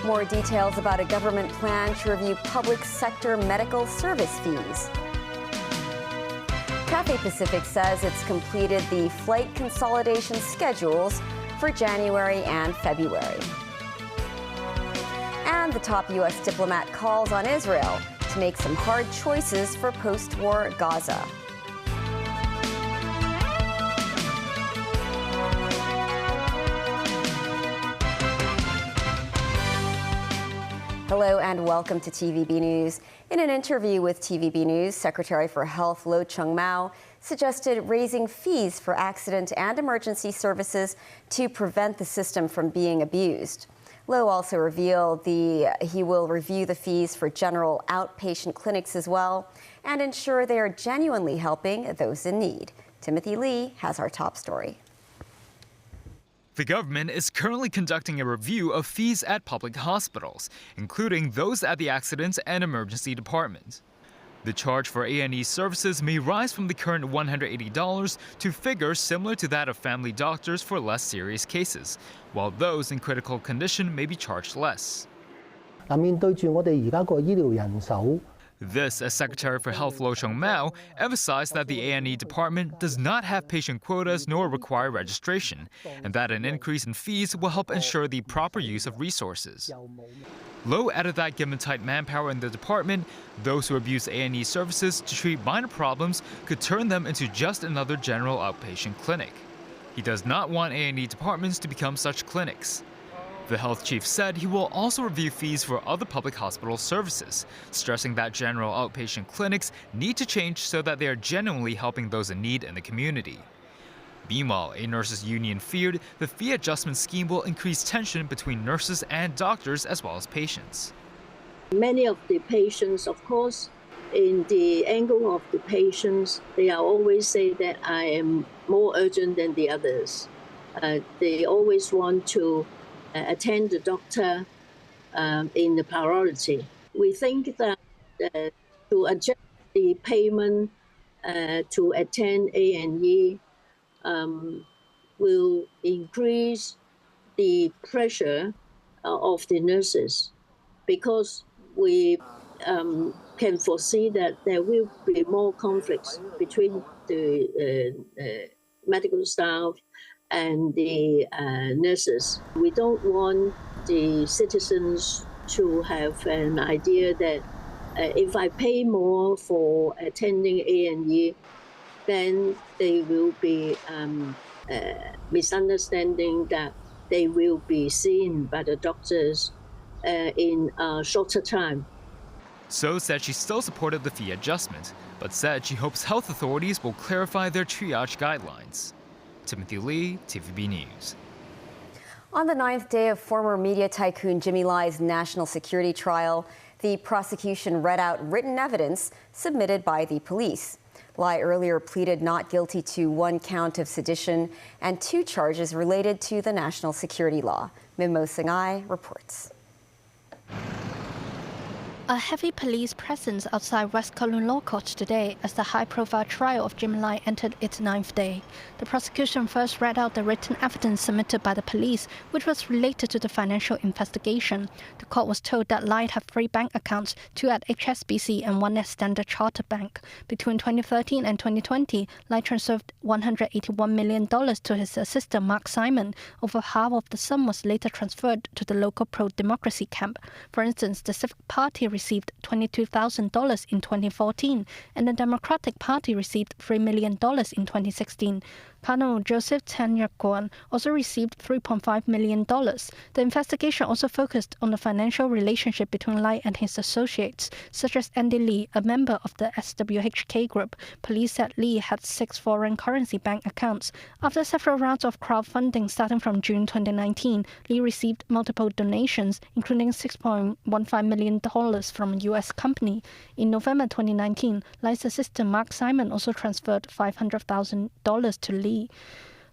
More details about a government plan to review public sector medical service fees. Cathay Pacific says it's completed the flight consolidation schedules for January and February. And the top U.S. diplomat calls on Israel to make some hard choices for post-war Gaza. Hello and welcome to TVB News. In an interview with TVB News, Secretary for Health Lo Chung-mau suggested raising fees for accident and emergency services to prevent the system from being abused. Lo also revealed he will review the fees for general outpatient clinics as well and ensure they are genuinely helping those in need. Timothy Lee has our top story. The government is currently conducting a review of fees at public hospitals, including those at the Accident and Emergency Department. The charge for A&E services may rise from the current $180 to figures similar to that of family doctors for less serious cases, while those in critical condition may be charged less. 面對住我哋而家個醫療人手。 This, as Secretary for Health Lo Chung-mau emphasized that the A&E department does not have patient quotas nor require registration, and that an increase in fees will help ensure the proper use of resources. Lo added that given tight manpower in the department, those who abuse A&E services to treat minor problems could turn them into just another general outpatient clinic. He does not want A&E departments to become such clinics. The health chief said he will also review fees for other public hospital services, stressing that general outpatient clinics need to change so that they are genuinely helping those in need in the community. Meanwhile, a nurses' union feared the fee adjustment scheme will increase tension between nurses and doctors as well as patients. Many of the patients, of course, in the angle of the patients, they are always say that I am more urgent than the others. They always want to attend the doctor in the priority. We think that to adjust the payment to attend A&E will increase the pressure of the nurses, because we can foresee that there will be more conflicts between the medical staff and the nurses. We don't want the citizens to have an idea that if I pay more for attending A&E, then they will be misunderstanding that they will be seen by the doctors in a shorter time. So said she still supported the fee adjustment, but said she hopes health authorities will clarify their triage guidelines. Timothy Lee, TVB News. On the 9th day of former media tycoon Jimmy Lai's national security trial, the prosecution read out written evidence submitted by the police. Lai earlier pleaded not guilty to 1 count of sedition and 2 charges related to the national security law. Mimmo Singai reports. A heavy police presence outside West Kowloon Law Court today as the high-profile trial of Jimmy Lai entered its 9th day. The prosecution first read out the written evidence submitted by the police, which was related to the financial investigation. The court was told that Lai had 3 bank accounts, 2 at HSBC and 1 at Standard Chartered Bank. Between 2013 and 2020, Lai transferred $181 million to his assistant Mark Simon. Over half of the sum was later transferred to the local pro-democracy camp. For instance, the Civic Party received $22,000 in 2014, and the Democratic Party received $3 million in 2016. Colonel Joseph Tanyakwon also received $3.5 million. The investigation also focused on the financial relationship between Lai and his associates, such as Andy Lee, a member of the SWHK group. Police said Lee had 6 foreign currency bank accounts. After several rounds of crowdfunding starting from June 2019, Lee received multiple donations, including $6.15 million from a U.S. company. In November 2019, Lai's assistant Mark Simon also transferred $500,000 to Lee.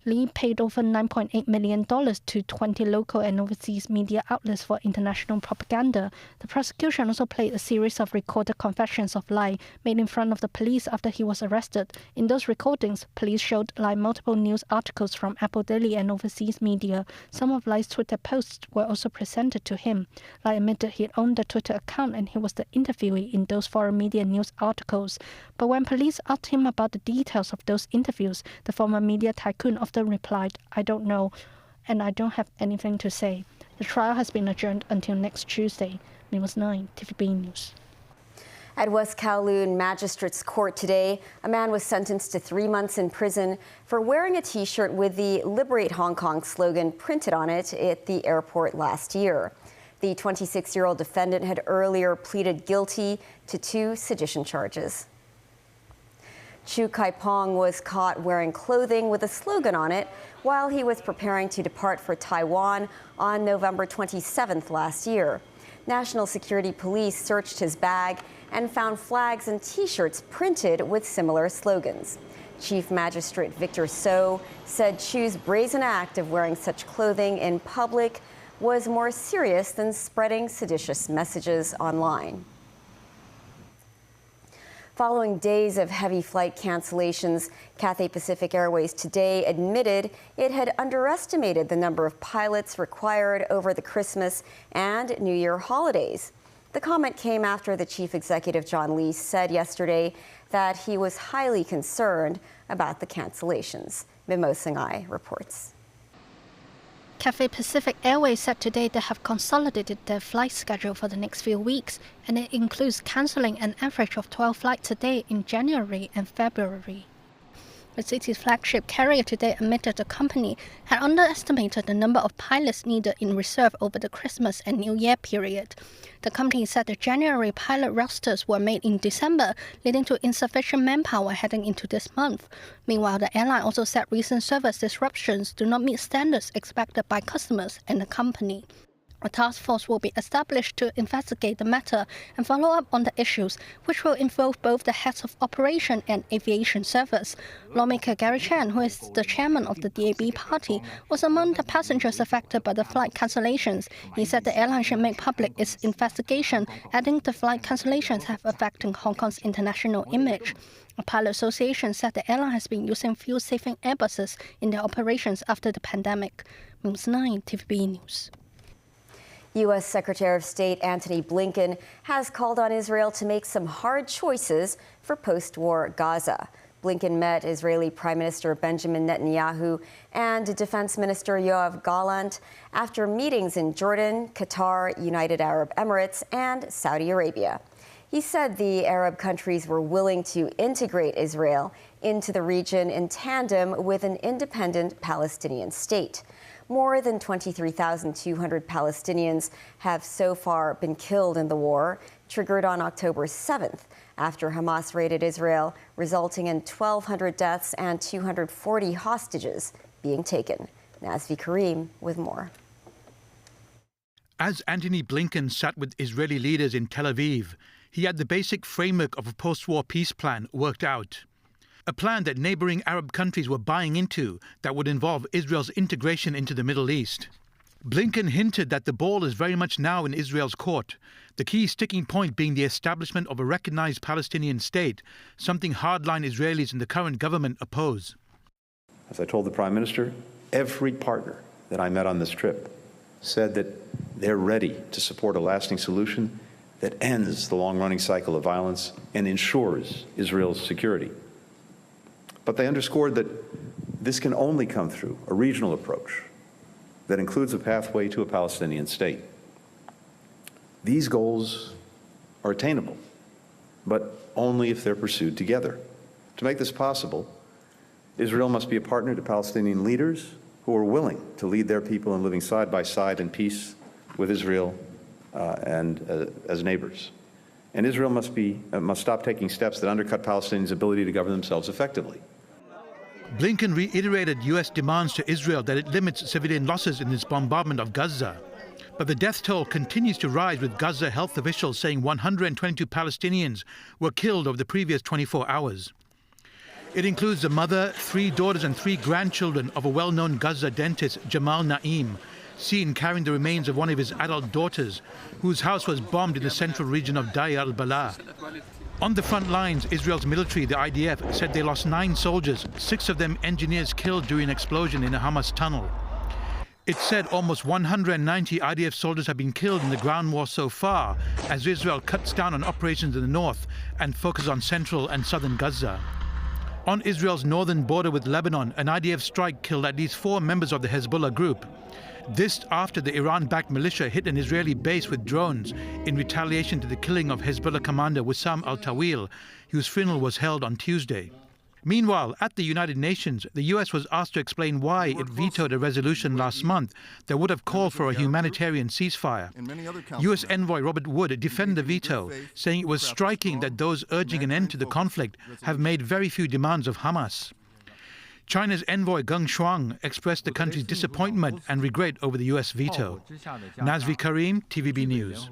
Lee paid over $9.8 million to 20 local and overseas media outlets for international propaganda. The prosecution also played a series of recorded confessions of Lai made in front of the police after he was arrested. In those recordings, police showed Lai multiple news articles from Apple Daily and overseas media. Some of Lai's Twitter posts were also presented to him. Lai admitted he owned the Twitter account and he was the interviewee in those foreign media news articles. But when police asked him about the details of those interviews, the former media tycoon often replied, "I don't know, and I don't have anything to say." The trial has been adjourned until next Tuesday. News 9, TVB News. At West Kowloon Magistrates Court today, a man was sentenced to 3 months in prison for wearing a T-shirt with the Liberate Hong Kong slogan printed on it at the airport last year. The 26-year-old defendant had earlier pleaded guilty to 2 sedition charges. Chu Kai-pong was caught wearing clothing with a slogan on it while he was preparing to depart for Taiwan on November 27th last year. National Security Police searched his bag and found flags and T-shirts printed with similar slogans. Chief Magistrate Victor So said Chu's brazen act of wearing such clothing in public was more serious than spreading seditious messages online. Following days of heavy flight cancellations, Cathay Pacific Airways today admitted it had underestimated the number of pilots required over the Christmas and New Year holidays. The comment came after the chief executive, John Lee, said yesterday that he was highly concerned about the cancellations. Mimo Singhai reports. Cathay Pacific Airways said today they have consolidated their flight schedule for the next few weeks, and it includes cancelling an average of 12 flights a day in January and February. The city's flagship carrier today admitted the company had underestimated the number of pilots needed in reserve over the Christmas and New Year period. The company said the January pilot rosters were made in December, leading to insufficient manpower heading into this month. Meanwhile, the airline also said recent service disruptions do not meet standards expected by customers and the company. A task force will be established to investigate the matter and follow up on the issues, which will involve both the heads of operation and aviation service. Lawmaker Gary Chan, who is the chairman of the DAB party, was among the passengers affected by the flight cancellations. He said the airline should make public its investigation, adding the flight cancellations have affected Hong Kong's international image. A pilot association said the airline has been using fuel-saving Airbuses in their operations after the pandemic. News 9, TVB News. U.S. Secretary of State Antony Blinken has called on Israel to make some hard choices for post-war Gaza. Blinken met Israeli Prime Minister Benjamin Netanyahu and Defense Minister Yoav Gallant after meetings in Jordan, Qatar, United Arab Emirates, and Saudi Arabia. He said the Arab countries were willing to integrate Israel into the region in tandem with an independent Palestinian state. More than 23,200 Palestinians have so far been killed in the war, triggered on October 7th after Hamas raided Israel, resulting in 1,200 deaths and 240 hostages being taken. Nazvi Karim with more. As Antony Blinken sat with Israeli leaders in Tel Aviv, he had the basic framework of a post-war peace plan worked out. A plan that neighboring Arab countries were buying into that would involve Israel's integration into the Middle East. Blinken hinted that the ball is very much now in Israel's court, the key sticking point being the establishment of a recognized Palestinian state, something hardline Israelis in the current government oppose. As I told the Prime Minister, every partner that I met on this trip said that they're ready to support a lasting solution that ends the long-running cycle of violence and ensures Israel's security. But they underscored that this can only come through a regional approach that includes a pathway to a Palestinian state. These goals are attainable, but only if they're pursued together. To make this possible, Israel must be a partner to Palestinian leaders who are willing to lead their people in living side by side in peace with Israel as neighbors. And Israel must stop taking steps that undercut Palestinians' ability to govern themselves effectively. Blinken reiterated U.S. demands to Israel that it limits civilian losses in its bombardment of Gaza. But the death toll continues to rise, with Gaza health officials saying 122 Palestinians were killed over the previous 24 hours. It includes the mother, 3 daughters and 3 grandchildren of a well-known Gaza dentist, Jamal Naim, seen carrying the remains of one of his adult daughters, whose house was bombed in the central region of Deir al-Balah. On the front lines, Israel's military, the IDF, said they lost 9 soldiers, 6 of them engineers killed during an explosion in a Hamas tunnel. It said almost 190 IDF soldiers have been killed in the ground war so far, as Israel cuts down on operations in the north and focuses on central and southern Gaza. On Israel's northern border with Lebanon, an IDF strike killed at least 4 members of the Hezbollah group. This after the Iran-backed militia hit an Israeli base with drones in retaliation to the killing of Hezbollah commander Wissam al-Tawil, whose funeral was held on Tuesday. Meanwhile, at the United Nations, the US was asked to explain why it vetoed a resolution last month that would have called for a humanitarian ceasefire. US envoy Robert Wood defended the veto, saying it was striking that those urging an end to the conflict have made very few demands of Hamas. China's envoy Geng Shuang expressed the country's disappointment and regret over the US veto. Nazvi Karim, TVB News.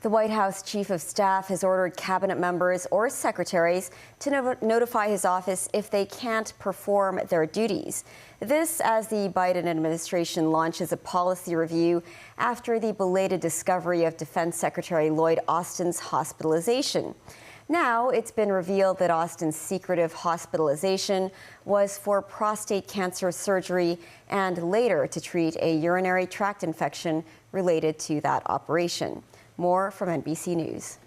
The White House Chief of Staff has ordered cabinet members or secretaries to notify his office if they can't perform their duties. This as the Biden administration launches a policy review after the belated discovery of Defense Secretary Lloyd Austin's hospitalization. Now, it's been revealed that Austin's secretive hospitalization was for prostate cancer surgery and later to treat a urinary tract infection related to that operation. More from NBC News.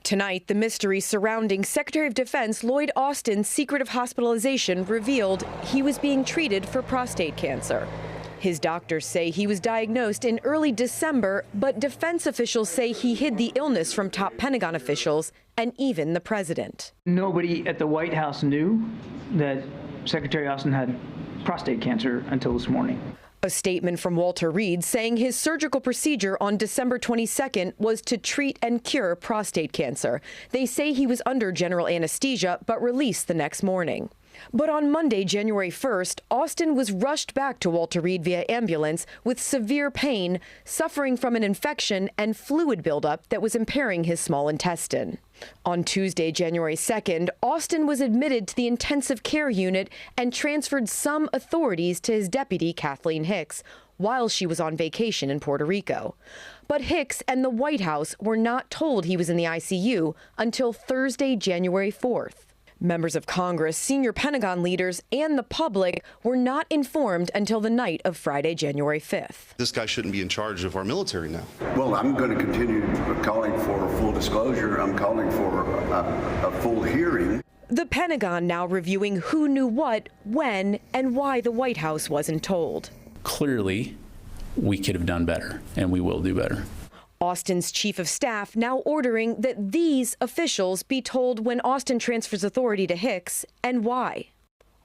Tonight, the mystery surrounding Secretary of Defense Lloyd Austin's secretive hospitalization revealed he was being treated for prostate cancer. His doctors say he was diagnosed in early December, but defense officials say he hid the illness from top Pentagon officials and even the president. Nobody at the White House knew that Secretary Austin had prostate cancer until this morning. A statement from Walter Reed saying his surgical procedure on December 22nd was to treat and cure prostate cancer. They say he was under general anesthesia but released the next morning. But on Monday, January 1st, Austin was rushed back to Walter Reed via ambulance with severe pain, suffering from an infection and fluid buildup that was impairing his small intestine. On Tuesday, January 2nd, Austin was admitted to the intensive care unit and transferred some authorities to his deputy, Kathleen Hicks, while she was on vacation in Puerto Rico. But Hicks and the White House were not told he was in the ICU until Thursday, January 4th. Members of Congress, senior Pentagon leaders, and the public were not informed until the night of Friday, January 5th. This guy shouldn't be in charge of our military now. Well, I'm going to continue calling for full disclosure. I'm calling for a full hearing. The Pentagon now reviewing who knew what, when, and why the White House wasn't told. Clearly, we could have done better, and we will do better. Austin's chief of staff now ordering that these officials be told when Austin transfers authority to Hicks and why.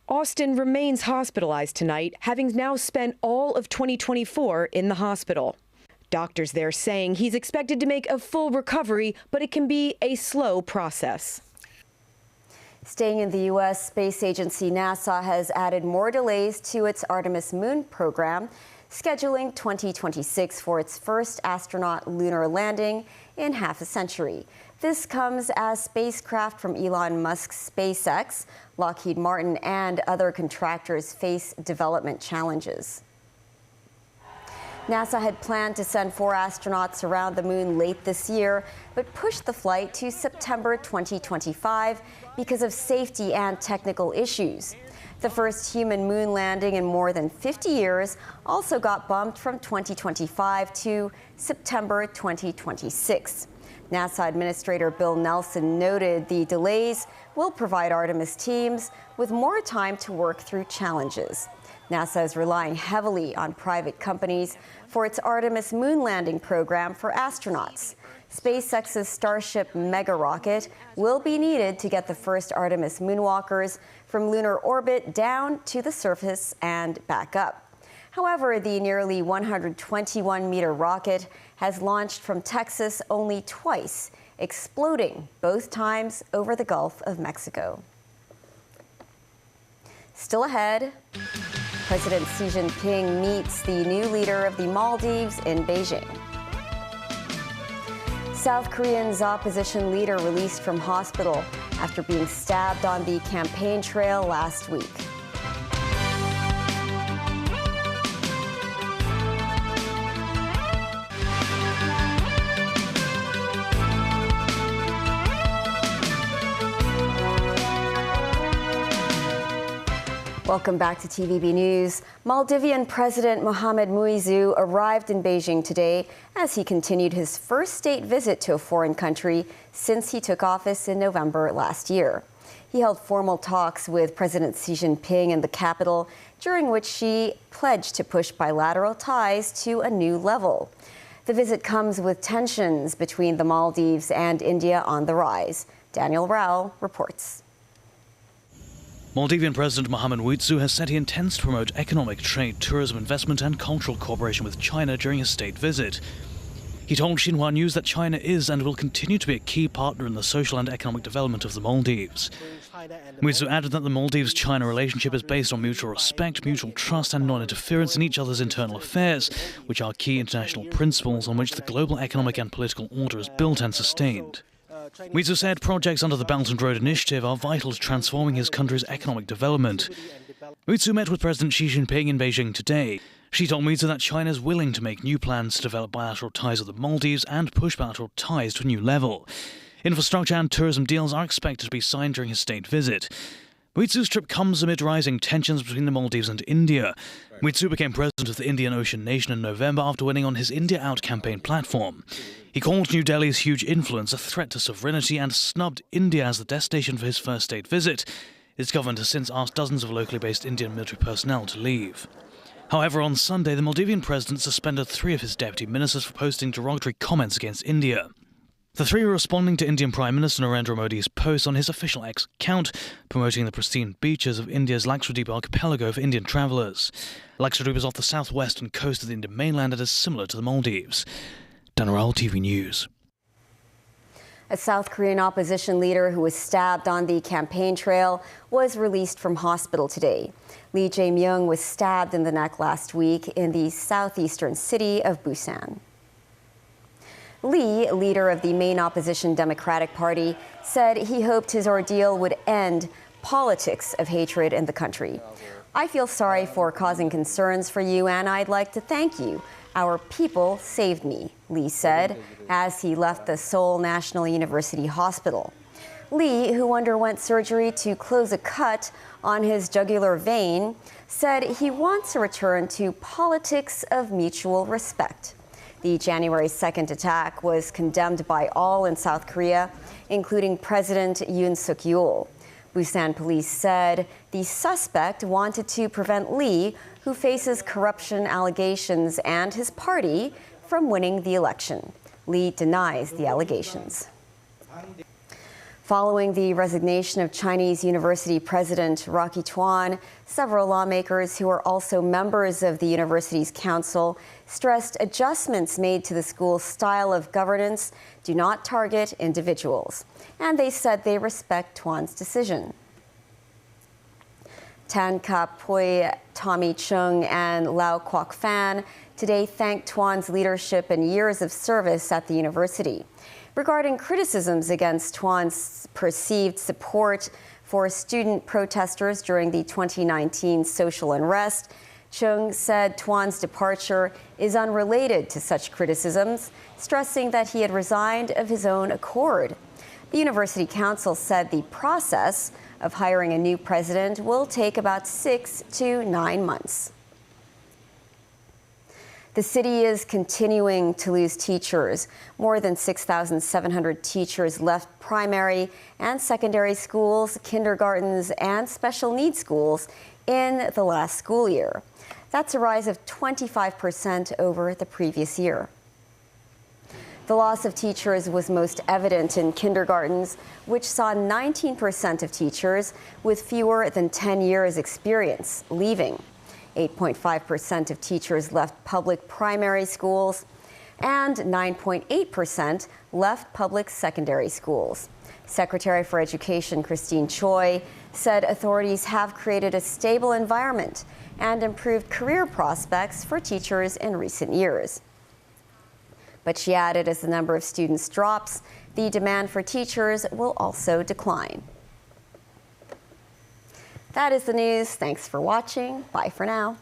Austin remains hospitalized tonight, having now spent all of 2024 in the hospital. Doctors there saying he's expected to make a full recovery, but it can be a slow process. Staying in the U.S., space agency NASA has added more delays to its Artemis moon program, scheduling 2026 for its first astronaut lunar landing in half a century. This comes as spacecraft from Elon Musk's SpaceX, Lockheed Martin, and other contractors face development challenges. NASA had planned to send 4 astronauts around the moon late this year, but pushed the flight to September 2025 because of safety and technical issues. The first human moon landing in more than 50 years also got bumped from 2025 to September 2026. NASA Administrator Bill Nelson noted the delays will provide Artemis teams with more time to work through challenges. NASA is relying heavily on private companies for its Artemis moon landing program for astronauts. SpaceX's Starship mega rocket will be needed to get the first Artemis moonwalkers from lunar orbit down to the surface and back up. However, the nearly 121-meter rocket has launched from Texas only twice, exploding both times over the Gulf of Mexico. Still ahead, President Xi Jinping meets the new leader of the Maldives in Beijing. South Korean's opposition leader released from hospital after being stabbed on the campaign trail last week. Welcome back to TVB News. Maldivian President Mohamed Muizzu arrived in Beijing today as he continued his first state visit to a foreign country since he took office in November last year. He held formal talks with President Xi Jinping in the capital, during which Xi pledged to push bilateral ties to a new level. The visit comes with tensions between the Maldives and India on the rise. Daniel Rao reports. Maldivian President Mohamed Muizzu has said he intends to promote economic, trade, tourism, investment and cultural cooperation with China during his state visit. He told Xinhua News that China is and will continue to be a key partner in the social and economic development of the Maldives. Muizzu added that the Maldives-China relationship is based on mutual respect, mutual trust and non-interference in each other's internal affairs, which are key international principles on which the global economic and political order is built and sustained. Muizzu said projects under the Belt and Road Initiative are vital to transforming his country's economic development. Muizzu met with President Xi Jinping in Beijing today. Xi told Muizzu that China is willing to make new plans to develop bilateral ties with the Maldives and push bilateral ties to a new level. Infrastructure and tourism deals are expected to be signed during his state visit. Muizzu's trip comes amid rising tensions between the Maldives and India. Muizzu became president of the Indian Ocean nation in November after winning on his India Out campaign platform. He called New Delhi's huge influence a threat to sovereignty and snubbed India as the destination for his first state visit. His government has since asked dozens of locally based Indian military personnel to leave. However, on Sunday, the Maldivian president suspended 3 of his deputy ministers for posting derogatory comments against India. The 3 were responding to Indian Prime Minister Narendra Modi's post on his official X account, promoting the pristine beaches of India's Lakshadweep archipelago for Indian travellers. Lakshadweep is off the southwestern coast of the Indian mainland and is similar to the Maldives. Danaral TV News. A South Korean opposition leader who was stabbed on the campaign trail was released from hospital today. Lee Jae-myung was stabbed in the neck last week in the southeastern city of Busan. Lee, leader of the main opposition Democratic Party, said he hoped his ordeal would end politics of hatred in the country. "I feel sorry for causing concerns for you, and I'd like to thank you. Our people saved me," Lee said as he left the Seoul National University Hospital. Lee, who underwent surgery to close a cut on his jugular vein, said he wants to return to politics of mutual respect. The January 2nd attack was condemned by all in South Korea, including President Yoon Suk-yeol. Busan police said the suspect wanted to prevent Lee, who faces corruption allegations, and his party from winning the election. Lee denies the allegations. Following the resignation of Chinese University President Rocky Tuan, several lawmakers who are also members of the university's council stressed adjustments made to the school's style of governance do not target individuals. And they said they respect Tuan's decision. Tan Ka-poi, Tommy Chung, and Lau Kwok-fan today thanked Tuan's leadership and years of service at the university. Regarding criticisms against Tuan's perceived support for student protesters during the 2019 social unrest, Chung said Tuan's departure is unrelated to such criticisms, stressing that he had resigned of his own accord. The University Council said the process of hiring a new president will take about 6 to 9 months. The city is continuing to lose teachers. More than 6,700 teachers left primary and secondary schools, kindergartens, and special needs schools in the last school year. That's a rise of 25% over the previous year. The loss of teachers was most evident in kindergartens, which saw 19% of teachers with fewer than 10 years experience leaving. 8.5% of teachers left public primary schools, and 9.8% left public secondary schools. Secretary for Education Christine Choi said authorities have created a stable environment and improved career prospects for teachers in recent years. But she added as the number of students drops, the demand for teachers will also decline. That is the news. Thanks for watching. Bye for now.